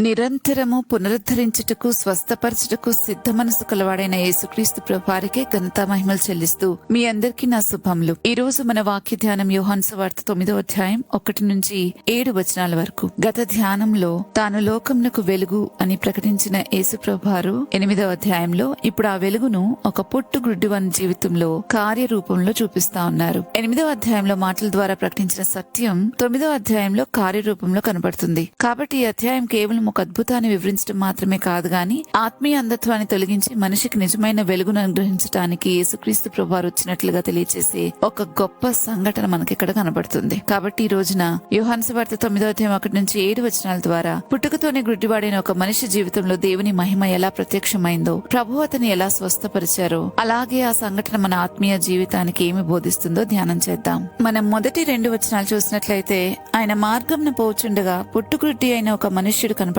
నిరంతరము పునరుద్ధరించుటకు స్వస్థపరచుటకు సిద్ధ మనసు కలవాడైన యేసుక్రీస్తు ప్రభువారికే ఘనత మహిమలు చెల్లిస్తూ మీ అందరికీ నా శుభములు. ఈ రోజు మన వాక్య ధ్యానం యోహాను సువార్త 9వ అధ్యాయం 1 నుంచి 7 వచనాల వరకు. గత ధ్యానంలో తాను లోకమునకు వెలుగు అని ప్రకటించిన యేసు ప్రభువారు 8వ అధ్యాయంలో ఇప్పుడు ఆ వెలుగును ఒక పుట్టు గుడ్డివాని జీవితంలో కార్యరూపంలో చూపిస్తా ఉన్నారు. 8వ అధ్యాయంలో మాటల ద్వారా ప్రకటించిన సత్యం 9వ అధ్యాయంలో కార్యరూపంలో కనబడుతుంది. కాబట్టి ఈ అధ్యాయం కేవలం ఒక అద్భుతాన్ని వివరించడం మాత్రమే కాదు గాని ఆత్మీయ అంధత్వాన్ని తొలగించి మనిషికి నిజమైన వెలుగును అనుగ్రహించడానికి యేసుక్రీస్తు ప్రభువారు వచ్చినట్లుగా తెలియచేసే ఒక గొప్ప సంఘటన మనకి ఇక్కడ కనబడుతుంది. కాబట్టి ఈ రోజున యోహాను సువార్త 9వ అధ్యాయం 1 నుంచి 7 వచనాల ద్వారా పుట్టుకతోనే గుడ్డివాడైన ఒక మనిషి జీవితంలో దేవుని మహిమ ఎలా ప్రత్యక్షమైందో, ప్రభు అతన్ని ఎలా స్వస్థపరిచారో, అలాగే ఆ సంఘటన మన ఆత్మీయ జీవితానికి ఏమి బోధిస్తుందో ధ్యానం చేద్దాం. మనం మొదటి 2 వచనాలు చూసినట్లయితే, ఆయన మార్గంను పోచుండగా పుట్టుగుడ్డి అయిన ఒక మనుష్యుడు కనపడెను.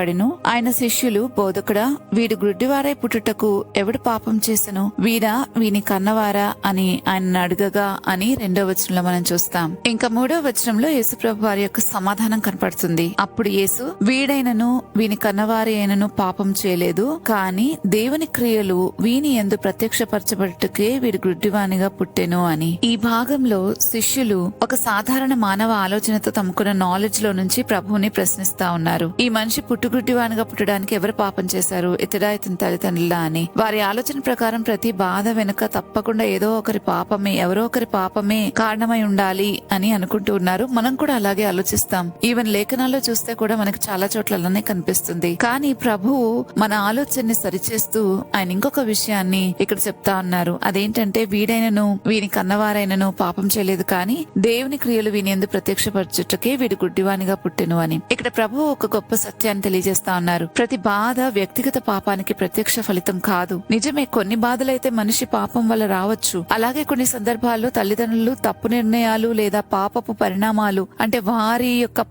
ఆయన శిష్యులు, బోధకుడా, వీడు గుడ్డివారై పుట్టుటకు ఎవడు పాపం చేసెను? వీడా వీని కన్నవారా అని ఆయన అడగగా అని 2వ వచనంలో మనం చూస్తాం. ఇంకా 3వ వచనంలో యేసు ప్రభు వారి యొక్క సమాధానం కనపడుతుంది. అప్పుడు యేసు, వీడైనను వీని కన్నవారి అయినను పాపం చేయలేదు, కాని దేవుని క్రియలు వీని యందు ప్రత్యక్షపరచబడుటకే వీడు గుడ్డివానిగా పుట్టెను అని. ఈ భాగంలో శిష్యులు ఒక సాధారణ మానవ ఆలోచనతో తమకున్న నాలెడ్జ్ లో నుంచి ప్రభువుని ప్రశ్నిస్తా ఉన్నారు. ఈ మనిషి పుట్టుగుడ్డివానిగా పుట్టడానికి ఎవరు పాపం చేశారు? ఇతడా ఇతని తల్లిదండ్రులా అని. వారి ఆలోచన ప్రకారం ప్రతి బాధ వెనుక తప్పకుండా ఏదో ఒకరి పాపమే, ఎవరో ఒకరి పాపమే కారణమై ఉండాలి అని అనుకుంటూ ఉన్నారు. మనం కూడా అలాగే ఆలోచిస్తాం. ఈవెన్ లేఖనాల్లో చూస్తే కూడా మనకు చాలా చోట్ల అలానే కనిపిస్తుంది. కానీ ప్రభువు మన ఆలోచనని సరిచేస్తూ ఆయన ఇంకొక విషయాన్ని ఇక్కడ చెప్తా ఉన్నారు. అదేంటంటే, వీడైనను వీని కన్నవారైనను పాపం చేయలేదు, కానీ దేవుని క్రియలు వీని యందు ప్రత్యక్షపరచుటకే వీడు గుడ్డివానిగా పుట్టెను అని. ఇక్కడ ప్రభువు ఒక గొప్ప సత్యాన్ని తెలియజేస్తా ఉన్నారు. ప్రతి బాధ వ్యక్తిగత పాపానికి ప్రత్యక్ష ఫలితం కాదు. నిజమే, కొన్ని బాధలైతే మనిషి పాపం వల్ల రావచ్చు. అలాగే కొన్ని సందర్భాల్లో తల్లిదండ్రులు తప్పు నిర్ణయాలు లేదా పాపపు పరిణామాలు, అంటే వారి యొక్క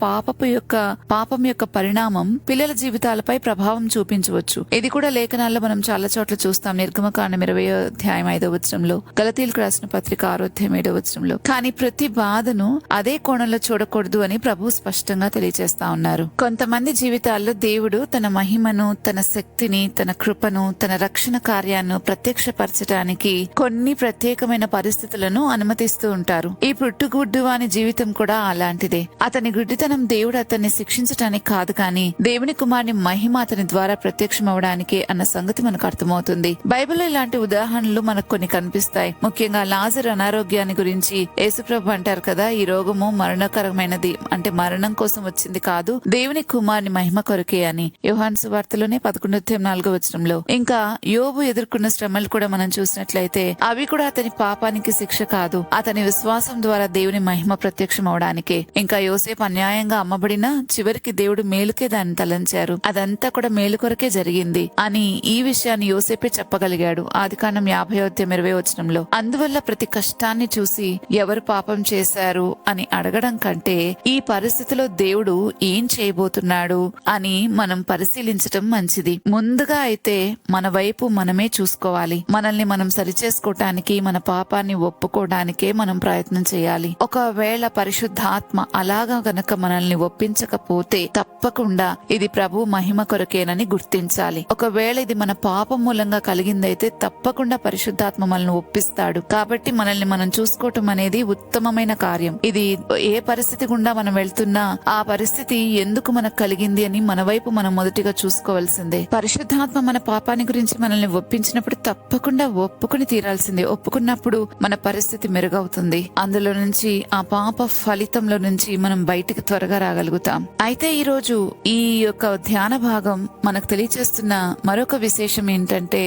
పాపం యొక్క పరిణామం పిల్లల జీవితాలపై ప్రభావం చూపించవచ్చు. ఇది కూడా లేఖనాల్లో మనం చాలా చోట్ల చూస్తాం. నిర్గమకాండం 20వ అధ్యాయం 5వ వచనంలో, గలతీయులకు రాసిన పత్రిక 6వ అధ్యాయం 7వ వచనంలో. కానీ ప్రతి బాధను అదే కోణంలో చూడకూడదు అని ప్రభు స్పష్టంగా తెలియజేస్తా ఉన్నారు. కొంతమంది జీవితాల్లో దేవుడు తన మహిమను, తన శక్తిని, తన కృపను, తన రక్షణ కార్యాన్ని ప్రత్యక్షపరచడానికి కొన్ని ప్రత్యేకమైన పరిస్థితులను అనుమతిస్తూ ఉంటారు. ఈ పుట్టుగుడ్డువాని జీవితం కూడా అలాంటిదే. అతని గుడ్డితనం దేవుడు అతన్ని శిక్షించటానికి కాదు, కానీ దేవుని కుమారుని మహిమ అతని ద్వారా ప్రత్యక్షమవడానికి అన్న సంగతి మనకు అర్థమవుతుంది. బైబిల్లో ఇలాంటి ఉదాహరణలు మనకు కొన్ని కనిపిస్తాయి. ముఖ్యంగా లాజరు అనారోగ్యాన్ని గురించి యేసుప్రభు అంటారు కదా, ఈ రోగము మరణకరమైనది, అంటే మరణం కోసం వచ్చింది కాదు, దేవుని కుమారుని మహిమ కొరకే అని. యోహాను సువార్తలోనే 11వ అధ్యాయం 4వ వచనంలో. ఇంకా యోబు ఎదుర్కొన్న శ్రమలు కూడా మనం చూసినట్లయితే అవి కూడా అతని పాపానికి శిక్ష కాదు, అతని విశ్వాసం ద్వారా దేవుని మహిమ ప్రత్యక్షం అవడానికే. ఇంకా యోసేపు అన్యాయంగా అమ్మబడిన చివరికి దేవుడు మేలుకే దాన్ని తలంచారు, అదంతా కూడా మేలు కొరకే జరిగింది అని ఈ విషయాన్ని యోసేపే చెప్పగలిగాడు. ఆదికాండం 50వ అధ్యాయం 20వ వచనంలో. అందువల్ల ప్రతి కష్టాన్ని చూసి ఎవరు పాపం చేశారు అని అడగడం కంటే ఈ పరిస్థితిలో దేవుడు ఏం చేయబోతున్నాడు అని మనం పరిశీలించటం మంచిది. ముందుగా అయితే మన వైపు మనమే చూసుకోవాలి. మనల్ని మనం సరిచేసుకోవటానికి, మన పాపాన్ని ఒప్పుకోవడానికే మనం ప్రయత్నం చేయాలి. ఒకవేళ పరిశుద్ధాత్మ అలాగా గనక మనల్ని ఒప్పించకపోతే తప్పకుండా ఇది ప్రభు మహిమ కొరకేనని గుర్తించాలి. ఒకవేళ ఇది మన పాపం మూలంగా కలిగిందైతే తప్పకుండా పరిశుద్ధాత్మ మనల్ని ఒప్పిస్తాడు. కాబట్టి మనల్ని మనం చూసుకోవటం అనేది ఉత్తమమైన కార్యం. ఇది ఏ పరిస్థితి గుండా మనం వెళ్తున్నా ఆ పరిస్థితి ఎందుకు మనకు కలిగింది అని మన వైపు మనం మొదటిగా చూసుకోవాల్సిందే. పరిశుద్ధాత్మ మన పాపాన్ని గురించి మనల్ని ఒప్పించినప్పుడు తప్పకుండా ఒప్పుకుని తీరాల్సిందే. ఒప్పుకున్నప్పుడు మన పరిస్థితి మెరుగవుతుంది. అందులో నుంచి, ఆ పాప ఫలితంలో నుంచి మనం బయటికి త్వరగా రాగలుగుతాం. అయితే ఈ రోజు ఈ యొక్క ధ్యాన భాగం మనకు తెలియచేస్తున్న మరొక విశేషం ఏంటంటే,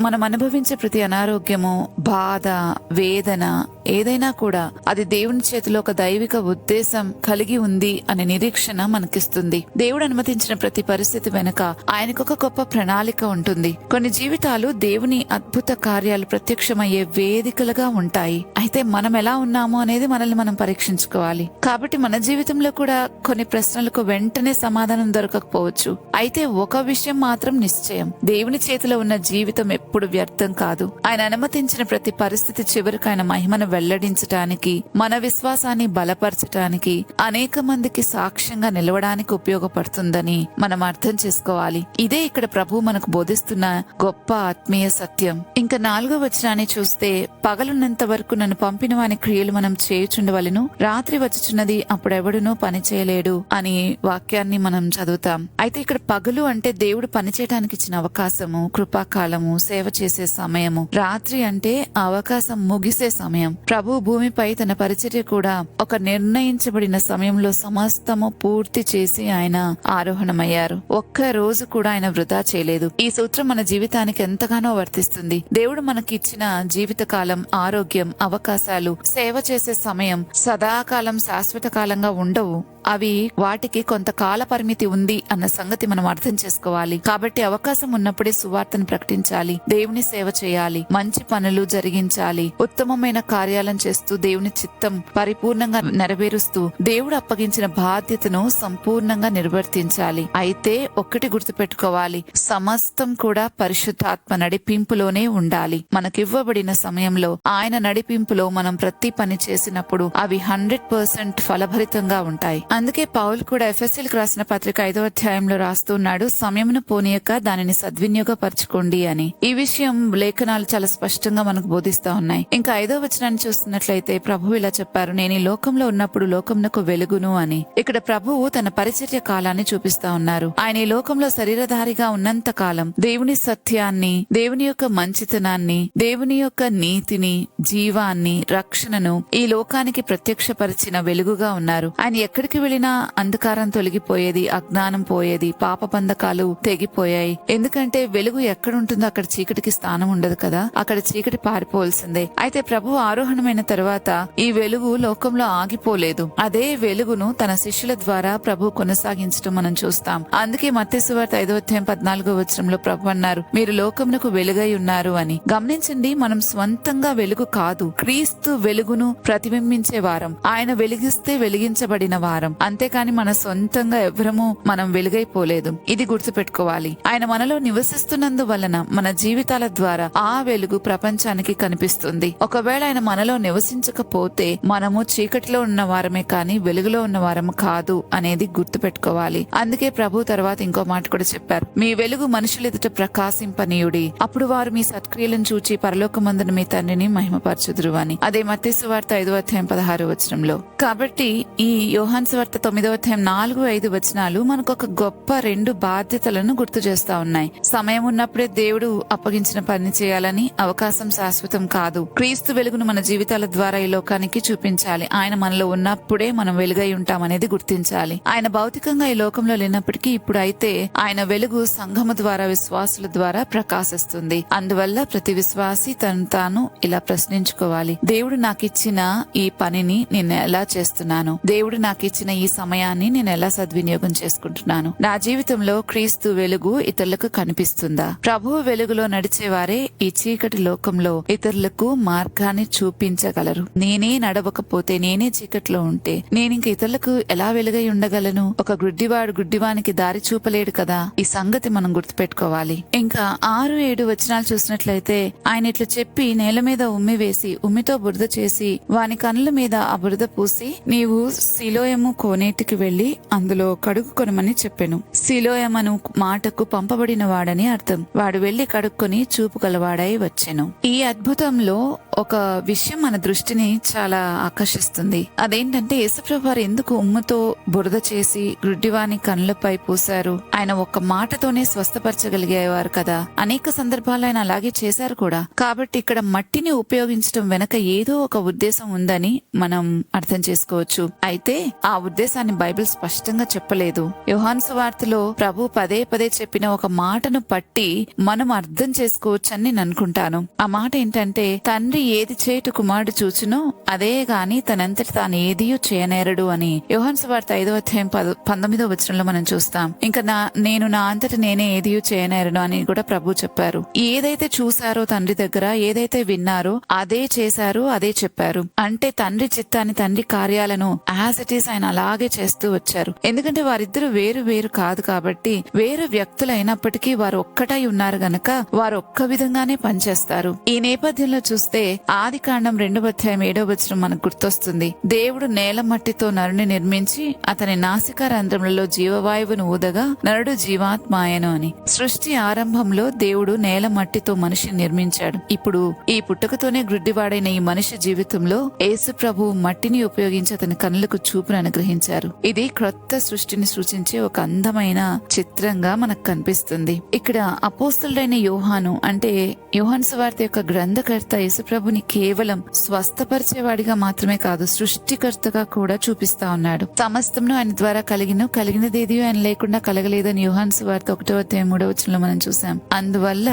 మనం అనుభవించే ప్రతి అనారోగ్యము, బాధ, వేదన ఏదైనా కూడా అది దేవుని చేతిలో ఒక దైవిక ఉద్దేశం కలిగి ఉంది అనే నిరీక్షణ మనకిస్తుంది. దేవుడు అనుమతించిన ప్రతి పరిస్థితి వెనుక ఆయనకొక గొప్ప ప్రణాళిక ఉంటుంది. కొన్ని జీవితాలు దేవుని అద్భుత కార్యాలు ప్రత్యక్షమయ్యే వేదికలుగా ఉంటాయి. అయితే మనం ఎలా ఉన్నామో అనేది మనల్ని మనం పరీక్షించుకోవాలి. కాబట్టి మన జీవితంలో కూడా కొన్ని ప్రశ్నలకు వెంటనే సమాధానం దొరకకపోవచ్చు. అయితే ఒక విషయం మాత్రం నిశ్చయం, దేవుని చేతిలో ఉన్న జీవితం ఎప్పుడు వ్యర్థం కాదు. ఆయన అనుమతించిన ప్రతి పరిస్థితి చివరికి ఆయన మహిమను వెల్లడించటానికి, మన విశ్వాసాన్ని బలపరచటానికి, అనేక మందికి సాక్ష్యంగా నిలవడానికి ఉపయోగపడుతుందని మనం అర్థం చేసుకోవాలి. ఇదే ఇక్కడ ప్రభు మనకు బోధిస్తున్న గొప్ప ఆత్మీయ సత్యం. ఇంకా 4వ వచనాన్ని చూస్తే, పగలున్నంత వరకు నన్ను పంపిన వాని క్రియలు మనం చేయుచుండవలెను, రాత్రి వచ్చుచున్నది అప్పుడెవడునూ పని చేయలేడు అని వాక్యాన్ని మనం చదువుతాం. అయితే ఇక్కడ పగలు అంటే దేవుడు పనిచేయడానికి ఇచ్చిన అవకాశము, కృపాకాలము, సేవ చేసే సమయము. రాత్రి అంటే ఆ అవకాశం ముగిసే సమయం. ప్రభు భూమిపై తన పరిచర్య కూడా ఒక నిర్ణయించబడిన సమయంలో సమస్తము పూర్తి చేసి ఆయన ఆరోహణమయ్యారు. ఒక్క రోజు కూడా ఆయన వృధా చేయలేదు. ఈ సూత్రం మన జీవితానికి ఎంతగానో వర్తిస్తుంది. దేవుడు మనకి ఇచ్చిన జీవితకాలం, ఆరోగ్యం, అవకాశాలు, సేవ చేసే సమయం సదాకాలం శాశ్వత కాలంగా ఉండవు. అవి వాటికి కొంత కాల పరిమితి ఉంది అన్న సంగతి మనం అర్థం చేసుకోవాలి. కాబట్టి అవకాశం ఉన్నప్పుడే సువార్తను ప్రకటించాలి, దేవుని సేవ చేయాలి, మంచి పనులు జరిగించాలి, ఉత్తమమైన కార్యాలను చేస్తూ దేవుని చిత్తం పరిపూర్ణంగా నెరవేరుస్తూ దేవుడు అప్పగించిన బాధ్యతను సంపూర్ణంగా నిర్వర్తించాలి. అయితే ఒక్కటి గుర్తుపెట్టుకోవాలి, సమస్తం కూడా పరిశుద్ధాత్మ నడిపింపులోనే ఉండాలి. మనకివ్వబడిన సమయంలో ఆయన నడిపింపులో మనం ప్రతి పని చేసినప్పుడు అవి 100% ఫలభరితంగా ఉంటాయి. అందుకే పౌలు కూడా ఎఫెసీయులకు రాసిన పత్రిక 5వ అధ్యాయంలో రాస్తున్నాడు, సమయమును పోనీయక దానిని సద్వినియోగపరచుకోండి అని. ఈ విషయం లేఖనాలు చాలా స్పష్టంగా మనకు బోధిస్తా ఉన్నాయి. ఇంకా 5వ వచనాన్ని చూస్తున్నట్లయితే ప్రభు ఇలా చెప్పారు, నేను ఈ లోకంలో ఉన్నప్పుడు లోకమునకు వెలుగును అని. ఇక్కడ ప్రభువు తన పరిచర్య కాలాన్ని చూపిస్తా ఉన్నారు. ఆయన ఈ లోకంలో శరీరధారిగా ఉన్నంత కాలం దేవుని సత్యాన్ని, దేవుని యొక్క మంచితనాన్ని, దేవుని యొక్క నీతిని, జీవాన్ని, రక్షణను ఈ లోకానికి ప్రత్యక్షపరిచిన వెలుగుగా ఉన్నారు. ఆయన ఎక్కడికి వెళ్ళినా అంధకారం తొలగిపోయేది, అజ్ఞానం పోయేది, పాప బంధకాలు తెగిపోయాయి. ఎందుకంటే వెలుగు ఎక్కడుంటుందో అక్కడ చీకటికి స్థానం ఉండదు కదా, అక్కడ చీకటి పారిపోవలసిందే. అయితే ప్రభు ఆరోహణమైన తర్వాత ఈ వెలుగు లోకంలో ఆగిపోలేదు. అదే వెలుగును తన శిష్యుల ద్వారా ప్రభు కొనసాగించడం మనం చూస్తాం. అందుకే మత్తయి సువార్త 5వ అధ్యాయం 14వ వచనంలో ప్రభు అన్నారు, మీరు లోకమునకు వెలుగై ఉన్నారు అని. గమనించండి, మనం స్వంతంగా వెలుగు కాదు, క్రీస్తు వెలుగును ప్రతిబింబించే వారం. ఆయన వెలిగిస్తే వెలిగించబడిన వారం. అంతేకాని మన సొంతంగా ఎవరము మనం వెలుగైపోలేదు. ఇది గుర్తుపెట్టుకోవాలి. ఆయన మనలో నివసిస్తున్నందువలన మన జీవితాల ద్వారా ఆ వెలుగు ప్రపంచానికి కనిపిస్తుంది. ఒకవేళ ఆయన మనలో నివసించకపోతే మనము చీకటిలో ఉన్న వారమే కాని వెలుగులో ఉన్న వారము కాదు అనేది గుర్తుపెట్టుకోవాలి. అందుకే ప్రభు తర్వాత ఇంకో మాట కూడా చెప్పారు, మీ వెలుగు మనుషుల ఎదుట ప్రకాశింపనీయుడి, అప్పుడు వారు మీ సత్క్రియలను చూచి పరలోకమందున మీ తండ్రిని మహిమపరచుదురు అని. అదే మత్తయి సువార్త 5వ అధ్యాయం 16వ వచనంలో. కాబట్టి ఈ యోహాను సువార్త 9వ అధ్యాయం 4-5 వచనాలు మనకు ఒక గొప్ప 2 బాధ్యతలను గుర్తు చేస్తా ఉన్నాయి. సమయం ఉన్నప్పుడే దేవుడు అప్పగించిన పని చేయాలని, అవకాశం శాశ్వతం కాదు. క్రీస్తు వెలుగును మన జీవితాల ద్వారా ఈ లోకానికి చూపించాలి. ఆయన మనలో ఉన్నప్పుడే మనం వెలుగై ఉంటామనేది గుర్తించాలి. ఆయన భౌతికంగా ఈ లోకంలో లేనప్పటికీ ఇప్పుడైతే ఆయన వెలుగు సంఘము ద్వారా, విశ్వాసుల ద్వారా ప్రకాశిస్తుంది. అందువల్ల ప్రతి విశ్వాసి తను తాను ఇలా ప్రశ్నించుకోవాలి, దేవుడు నాకు ఇచ్చిన ఈ పనిని నేను ఎలా చేస్తున్నాను, దేవుడు నాకు ఇచ్చిన ఈ సమయాన్ని నేను ఎలా సద్వినియోగం చేసుకుంటున్నాను, నా జీవితంలో క్రీస్తు వెలుగు ఇతరులకు కనిపిస్తుందా? ప్రభువు వెలుగులో నడిచేవారే ఈ చీకటి లోకంలో ఇతరులకు మార్గాన్ని చూపించగలరు. నేనే నడవకపోతే, నేనే చీకట్లో ఉంటే నేనింక ఇతరులకు ఎలా వెలుగై ఉండగలను? ఒక గుడ్డివాడు గుడ్డివానికి దారి చూపలేడు కదా. ఈ సంగతి మనం గుర్తుపెట్టుకోవాలి. ఇంకా 6-7 వచనాలు చూసినట్లయితే ఆయన ఇట్లా చెప్పి నేల మీద ఉమ్మి వేసి, ఉమ్మితో బురద చేసి, వాని కనుల మీద ఆ బురద పూసి, నీవు సిలోయము కోనేటికి వెళ్లి అందులో కడుక్కొనమని చెప్పెను. సిలోయమను మాటకు పంపబడిన వాడని అర్థం. వాడు వెళ్లి కడుక్కొని చూపు గలవాడై వచ్చెను. ఈ అద్భుతంలో ఒక విషయం మన దృష్టిని చాలా ఆకర్షిస్తుంది. అదేంటంటే యేసుప్రభు వారు ఎందుకు ఉమ్ముతో బురద చేసి గుడ్డివాని కనులపై పూశారు? ఆయన ఒక్క మాటతోనే స్వస్థపరచగలిగేవారు కదా. అనేక సందర్భాలు ఆయన అలాగే చేశారు కూడా. కాబట్టి ఇక్కడ మట్టిని ఉపయోగించడం వెనక ఏదో ఒక ఉద్దేశం ఉందని మనం అర్థం చేసుకోవచ్చు. అయితే ఆ ఉద్దేశాన్ని బైబిల్ స్పష్టంగా చెప్పలేదు. యోహాను సువార్తలో ప్రభు పదే పదే చెప్పిన ఒక మాటను పట్టి మనం అర్థం చేసుకోవచ్చని నేను అనుకుంటాను. ఆ మాట ఏంటంటే, తండ్రి ఏది చేయుట కుమారుడు చూచునో అదే గాని తనంతటి తాను ఏదియూ చేయనేరడు అని యోహాను సువార్త 5వ అధ్యాయం 19వ వచనంలో మనం చూస్తాం. ఇంకా నేను నా అంతటి నేనే ఏదియూ చేయనేరను అని కూడా ప్రభు చెప్పారు. ఏదైతే చూశారో తండ్రి దగ్గర, ఏదైతే విన్నారో అదే చేశారు, అదే చెప్పారు. అంటే తండ్రి చిత్తాన్ని, తండ్రి కార్యాలను యాజ్ ఇట్ ఈస్ ఆయన అలాగే చేస్తూ వచ్చారు. ఎందుకంటే వారిద్దరు వేరు వేరు కాదు కాబట్టి, వేరు వ్యక్తులు అయినప్పటికీ వారు ఒక్కటై ఉన్నారు గనక వారు ఒక్క విధంగానే పనిచేస్తారు. ఈ నేపథ్యంలో చూస్తే ఆదికాండం కాండం 2:7 మనకు గుర్తొస్తుంది. దేవుడు నేల మట్టితో నరుని నిర్మించి అతని నాసికా రంధ్రములలో జీవవాయువును ఊదగా నరుడు జీవాత్మాయను అని. సృష్టి ఆరంభంలో దేవుడు నేల మట్టితో మనిషిని నిర్మించాడు. ఇప్పుడు ఈ పుట్టుకతోనే గ్రుడ్డివాడైన ఈ మనిషి జీవితంలో యేసు ప్రభువు మట్టిని ఉపయోగించి అతని కన్నులకు చూపును అనుగ్రహించారు. ఇది క్రొత్త సృష్టిని సూచించే ఒక అందమైన చిత్రంగా మనకు కనిపిస్తుంది. ఇక్కడ అపోస్తలుడైన యోహాను అంటే యోహాను సువార్త యొక్క గ్రంథకర్త యేసుప్రభుని కేవలం స్వస్థపరిచేవాడిగా మాత్రమే కాదు, సృష్టికర్తగా కూడా చూపిస్తా ఉన్నాడు. సమస్తమును ఆయన ద్వారా కలిగినదేది ఆయన లేకుండా కలగలేదని యోహాను సువార్త 1:3 మనం చూసాం. అందువల్ల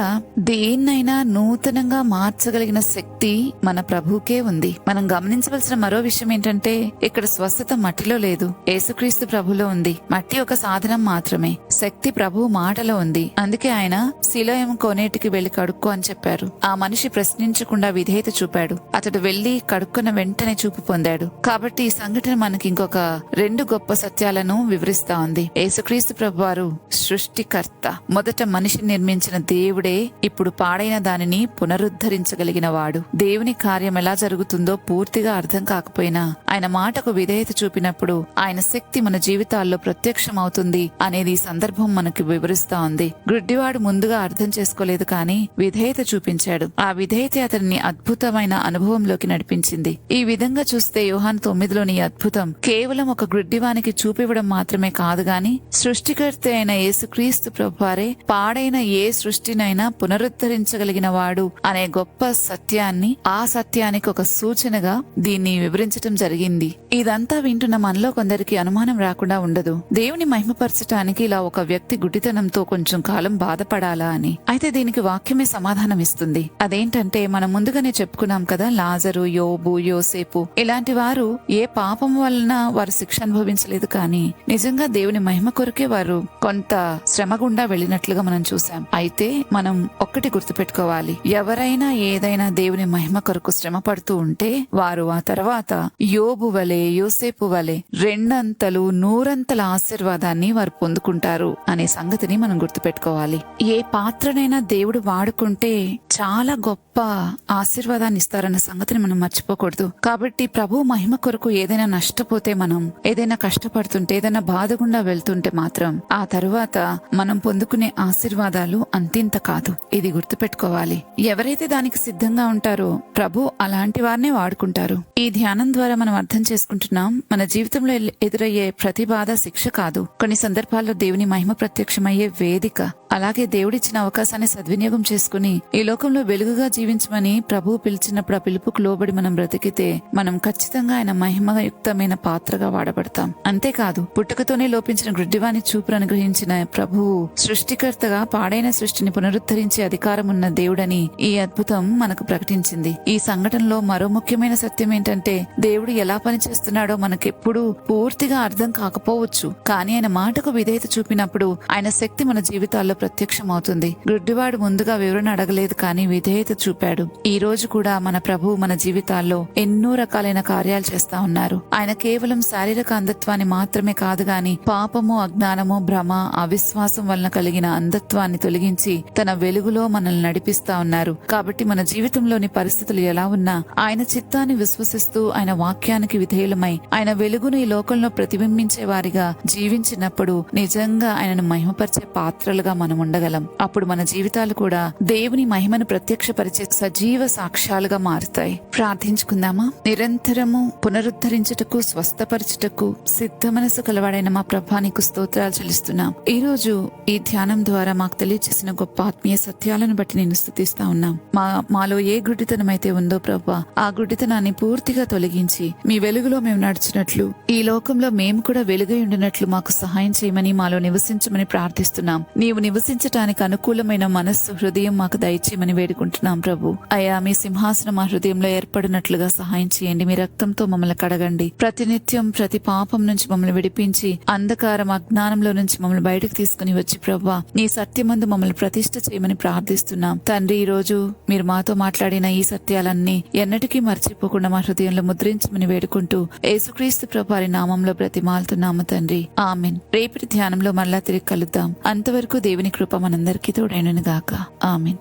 దేన్నైనా నూతనంగా మార్చగలిగిన శక్తి మన ప్రభువుకే ఉంది. మనం గమనించవలసిన మరో విషయం ఏంటంటే ఇక్కడ స్వస్థత మట్టిలో లేదు, యేసుక్రీస్తు ప్రభులో ఉంది. మట్టి ఒక సాధనం మాత్రమే, శక్తి ప్రభువు మాటలో ఉంది. అందుకే ఆయన శిలోయం కోనేటికి వెళ్లి కడుక్కో అని చెప్పారు. ఆ మనిషి ప్రశ్నించకుండా విధేయత చూపాడు. అతడు వెళ్లి కడుక్కున్న వెంటనే చూపు పొందాడు. కాబట్టి ఈ సంఘటన మనకి ఇంకొక 2 గొప్ప సత్యాలను వివరిస్తా ఉంది. యేసుక్రీస్తు ప్రభువారు సృష్టికర్త. మొదట మనిషిని నిర్మించిన దేవుడే ఇప్పుడు పాడైన దానిని పునరుద్ధరించగలిగిన వాడు. దేవుని కార్యం ఎలా జరుగుతుందో పూర్తిగా అర్థం కాకపోయినా ఆయన మాటకు విధేయత చూపినప్పుడు ఆయన శక్తి మన జీవితాల్లో ప్రత్యక్షమవుతుంది అనేది ఈ సందర్భం మనకు వివరిస్తా ఉంది. గుడ్డివాడు ముందుగా అర్థం చేసుకోలేదు కానీ విధేయత చూపించాడు. ఆ విధేయత అతన్ని అద్భుతమైన అనుభవంలోకి నడిపించింది. ఈ విధంగా చూస్తే యోహాను 9లోని అద్భుతం కేవలం ఒక గుడ్డివానికి చూపివ్వడం మాత్రమే కాదు గాని సృష్టికర్త అయిన యేసుక్రీస్తు ప్రభువారే పాడైన ఏ సృష్టినైనా పునరుద్ధరించగలిగిన వాడు అనే గొప్ప సత్యాన్ని, ఆ సత్యానికి ఒక సూచనగా దీన్ని వివరించటం జరిగింది. ఇదంతా వింటున్న మనలో కొందరికి అనుమానం రాకుండా ఉండదు, దేవుని మహిమపరచటానికి ఇలా ఒక వ్యక్తి గుడ్డితనంతో కొంచెం కాలం బాధపడాలా అని. అయితే దీనికి వాక్యమే సమాధానం ఇస్తుంది. అదేంటంటే మనం ముందుగానే చెప్పుకున్నాం కదా, లాజరు, యోబు, యోసేపు ఇలాంటి వారు ఏ పాపం వలన వారు శిక్ష అనుభవించలేదు కానీ నిజంగా దేవుని మహిమ కొరకే వారు కొంత శ్రమ గుండా వెళ్ళినట్లుగా మనం చూసాం. అయితే మనం ఒక్కటి గుర్తుపెట్టుకోవాలి, ఎవరైనా ఏదైనా దేవుని మహిమ కొరకు శ్రమ పడుతూ ఉంటే వారు ఆ తర్వాత యోబు వలె, యోసేపు వలె 2 100 ఆశీర్వాదాన్ని వారు పొందుకుంటారు అనే సంగతిని మనం గుర్తుపెట్టుకోవాలి. ఏ పాత్రనైనా దేవుడు వాడుకుంటే చాలా గొప్ప ఆశీర్వాదాన్ని ఇస్తారన్న సంగతిని మనం మర్చిపోకూడదు. కాబట్టి ప్రభు మహిమ కొరకు ఏదైనా నష్టపోతే, మనం ఏదైనా కష్టపడుతుంటే, ఏదైనా బాధ గుండా వెళ్తుంటే మాత్రం ఆ తరువాత మనం పొందుకునే ఆశీర్వాదాలు అంతింత కాదు. ఇది గుర్తుపెట్టుకోవాలి. ఎవరైతే దానికి సిద్ధంగా ఉంటారో ప్రభు అలాంటి వారినే వాడుకుంటారు. ఈ ధ్యానం ద్వారా మనం అర్థం చేసుకుంటున్నాం, మన జీవితంలో ఎదురయ్యే ప్రతి బాధ శిక్ష కాదు, కొన్ని సందర్భాల్లో దేవుని మహిమ ప్రత్యక్షమయ్యే వేదిక. అలాగే దేవుడిచ్చిన అవకాశాన్ని సద్వినియోగం చేసుకుని ఈ లోకంలో వెలుగుగా జీవించమని ప్రభువు పిలిచినప్పుడు ఆ పిలుపుకు లోబడి మనం బ్రతికితే మనం ఖచ్చితంగా ఆయన మహిమయుక్తమైన పాత్రగా వాడబడతాం. అంతేకాదు, పుట్టుకతోనే లోపించిన గుడ్డివాని చూపును అనుగ్రహించిన ప్రభువు సృష్టికర్తగా పాడైన సృష్టిని పునరుద్ధరించే అధికారం ఉన్న దేవుడని ఈ అద్భుతం మనకు ప్రకటించింది. ఈ సంఘటనలో మరో ముఖ్యమైన సత్యం ఏంటంటే, దేవుడు ఎలా పనిచేస్తున్నాడో మనకెప్పుడు పూర్తిగా అర్థం కాకపోవచ్చు, కానీ ఆయన మాటకు విధేయత చూపినప్పుడు ఆయన శక్తి మన జీవితాల్లో ప్రత్యక్షమవుతుంది. గుడ్డివాడు ముందుగా వివరణ అడగలేదు కానీ విధేయత చూపాడు. ఈ రోజు కూడా మన ప్రభువు మన జీవితాల్లో ఎన్నో రకాలైన కార్యాలు చేస్తా ఉన్నారు. ఆయన కేవలం శారీరక అంధత్వాన్ని మాత్రమే కాదు గాని పాపము, అజ్ఞానము, భ్రమ, అవిశ్వాసం వలన కలిగిన అంధత్వాన్ని తొలగించి తన వెలుగులో మనల్ని నడిపిస్తా ఉన్నారు. కాబట్టి మన జీవితంలోని పరిస్థితులు ఎలా ఉన్నా ఆయన చిత్తాన్ని విశ్వసిస్తూ ఆయన వాక్యానికి విధేయులమై ఆయన వెలుగును ఈ లోకంలో ప్రతిబింబించే వారిగా జీవించినప్పుడు నిజంగా ఆయనను మహిమపరిచే పాత్రలుగా మనం ఉండగలం. అప్పుడు మన జీవితాలు కూడా దేవుని మహిమను ప్రత్యక్షపరిచే సజీవ సాక్ష్యాలుగా మారుతాయి. ప్రార్థించుకుందామా? నిరంతరము పునరుద్ధరించుటకు, స్వస్థపరచుటకు సిద్ధ మనసు కలవాడైన మా ప్రభా, నీకు స్తోత్రాలు చెల్లిస్తున్నాం. ఈ రోజు ఈ ధ్యానం ద్వారా మాకు తెలియచేసిన గొప్ప ఆత్మీయ సత్యాలను బట్టి నేను స్తుతిస్తా ఉన్నాం. మాలో ఏ గుడ్డితనం అయితే ఉందో ప్రభా, ఆ గుడ్డితనాన్ని పూర్తిగా తొలగించి మీ వెలుగులో మేము నడిచినట్లు, ఈ లోకంలో మేము కూడా వెలుగై ఉండినట్లు మాకు సహాయం చేయమని, మాలో నివసించమని ప్రార్థిస్తున్నాం. నీవు నివసించటానికి అనుకూలమైన మనస్సు, హృదయం మాకు దయచేయమని వేడుకుంటున్నాం ప్రభు. అయ్యా, మీ సింహాసనం మా హృదయంలో ఏర్పడినట్లుగా సహాయం చేయండి. మీ రక్తంతో మమ్మల్ని కడగండి. ప్రతినిత్యం ప్రతి పాపం నుంచి మమ్మల్ని విడిపించి అంధకారం, అజ్ఞానంలో నుంచి మమ్మల్ని బయటకు తీసుకుని వచ్చి ప్రభా, నీ సత్యమందు మమ్మల్ని ప్రతిష్ఠ చేయమని ప్రార్థిస్తున్నాం. తండ్రి, ఈ రోజు మీరు మాతో మాట్లాడిన ఈ సత్యాలన్నీ ఎన్నటికీ మర్చిపోకుండా మా హృదయంలో ముద్రించమని వేడుకుంటూ యేసుక్రీస్తు ప్రభువారి నామంలో బ్రతిమాలుతున్నాము తండ్రి. ఆమెన్. రేపటి ధ్యానంలో మరలా తిరిగి కలుద్దాం. అంతవరకు దేవుని కృప మనందరికీ తోడైనను గాక. ఆమెన్.